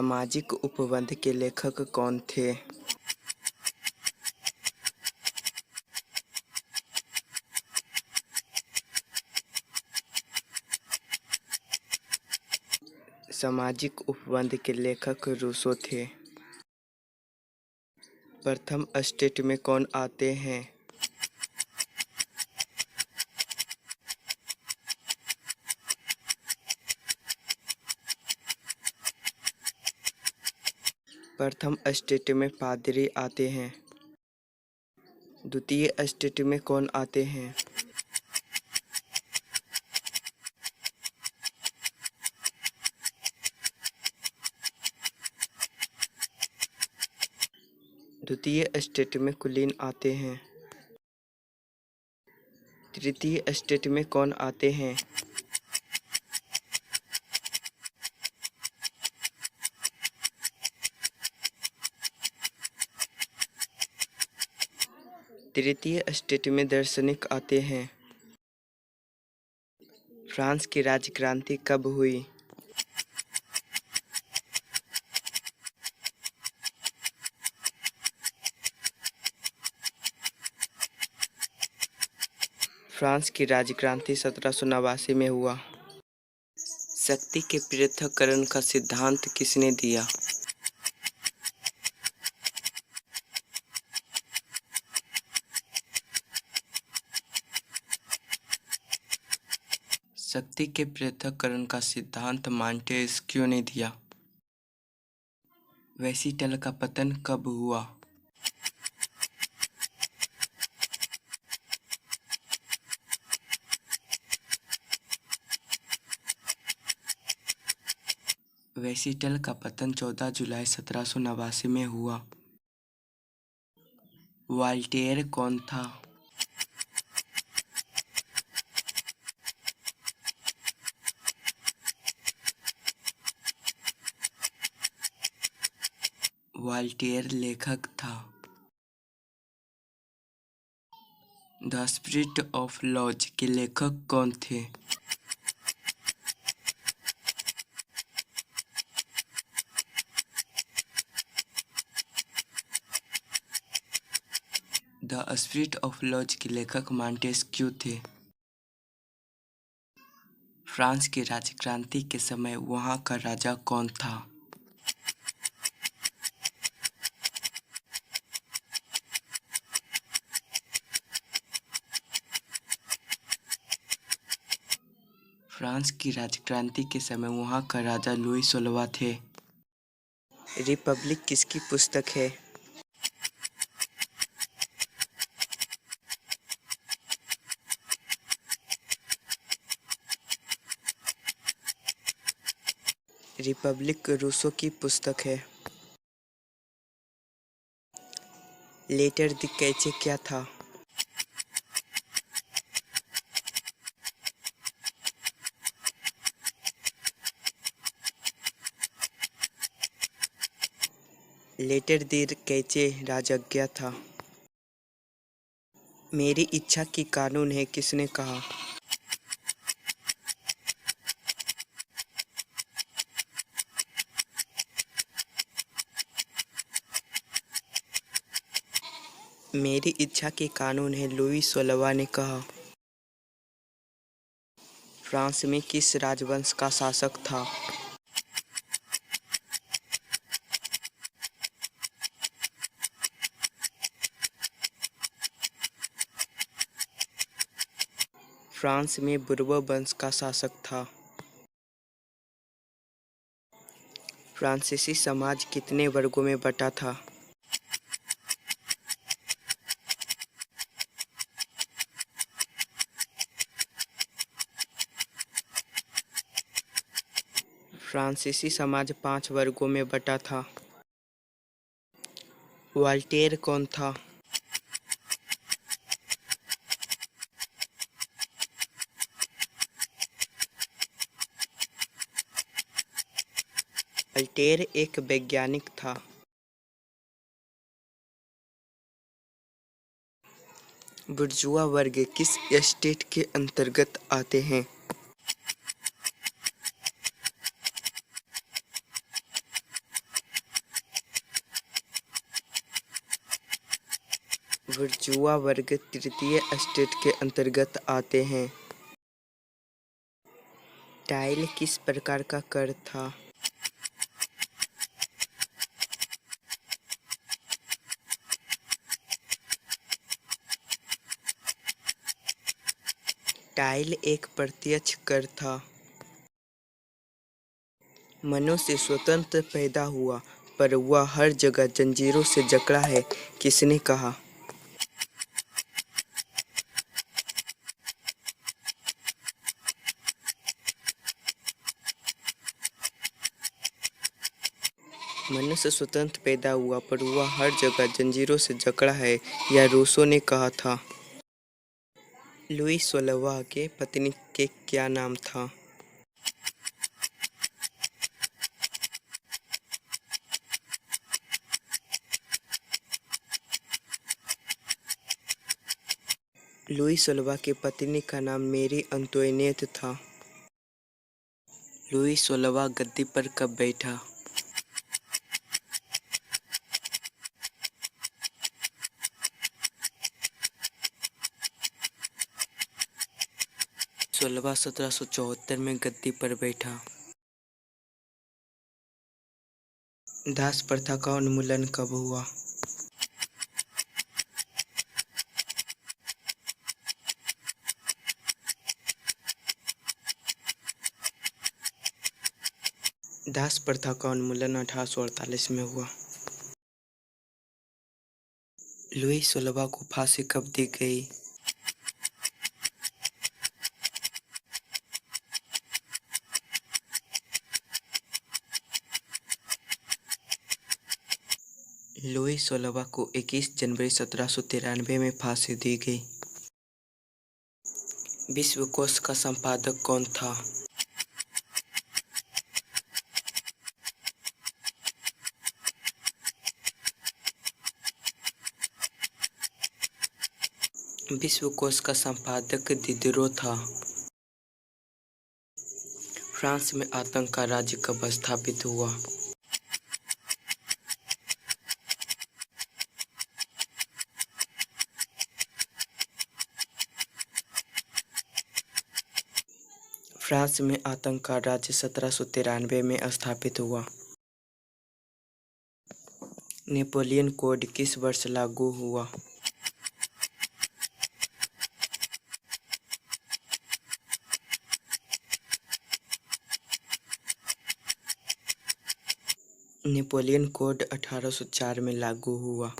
सामाजिक उपबंध के लेखक कौन थे? सामाजिक उपबंध के लेखक रूसो थे। प्रथम स्टेट में कौन आते हैं? प्रथम स्टेट में पादरी आते हैं। द्वितीय स्टेट में कौन आते हैं? द्वितीय स्टेट में कुलीन आते हैं। तृतीय स्टेट में कौन आते हैं? तृतीय स्टेट में दार्शनिक आते हैं। फ्रांस की राजक्रांति कब हुई? फ्रांस की राजक्रांति 1789 में हुआ। शक्ति के पृथक्करण का सिद्धांत किसने दिया? शक्ति के पृथक्करण का सिद्धांत मॉन्टेस्क्यू ने दिया। वेसिटल का पतन कब हुआ? वेसिटल का पतन 14 जुलाई 1789 में हुआ। वॉल्टेयर कौन था? वॉल्टेयर लेखक था। द स्पिरिट ऑफ लॉज के लेखक कौन थे? द स्पिरिट ऑफ लॉज के लेखक मॉन्टेस्क्यू थे। फ्रांस की राजक्रांति के समय वहां का राजा कौन था? फ्रांस की राजक्रांति के समय वहां का राजा लुई 16वां थे। रिपब्लिक किसकी पुस्तक है? रिपब्लिक रूसो की पुस्तक है। लेटर द कैचे क्या था? लेटर द कैचे राजज्ञा था। मेरी इच्छा की कानून है किसने कहा? मेरी इच्छा की कानून है लुई 16वां ने कहा। फ्रांस में किस राजवंश का शासक था? फ्रांस में बुर्बो वंश का शासक था। फ्रांसीसी समाज कितने वर्गों में बटा था? फ्रांसीसी समाज 5 वर्गों में बटा था। वॉल्टेयर कौन था? वॉल्टेयर एक वैज्ञानिक था। बुर्जुआ वर्ग किस एस्टेट के अंतर्गत आते हैं? . बुर्जुआ वर्ग तृतीय एस्टेट के अंतर्गत आते हैं। टाइल किस प्रकार का कर था? टाइल एक प्रत्यक्ष कर था। मनुष्य स्वतंत्र पैदा हुआ, पर वह हर जगह जंजीरों से जकड़ा है, किसने कहा? मनुष्य स्वतंत्र पैदा हुआ, पर वह हर जगह जंजीरों से जकड़ा है, यह रूसो ने कहा था। लुई 16वां के पत्नी के क्या नाम था? लुई 16वां की पत्नी का नाम मेरी अंतोइनेट था। लुई 16वां गद्दी पर कब बैठा? सोलवा 1774 में गद्दी पर बैठा। दास प्रथा का उन्मूलन कब हुआ? दास प्रथा का उन्मूलन 1848 में हुआ। लुई 16वां को फांसी कब दी गई? लुई 16वां को 21 जनवरी 1793 में फांसी दी गई। विश्वकोश का संपादक कौन था? विश्वकोश का संपादक दिदरो था। फ्रांस में आतंक का राज्य कब स्थापित हुआ? फ्रांस में आतंक का राज्य 1793 में स्थापित हुआ। नेपोलियन कोड किस वर्ष लागू हुआ? नेपोलियन कोड 1804 में लागू हुआ।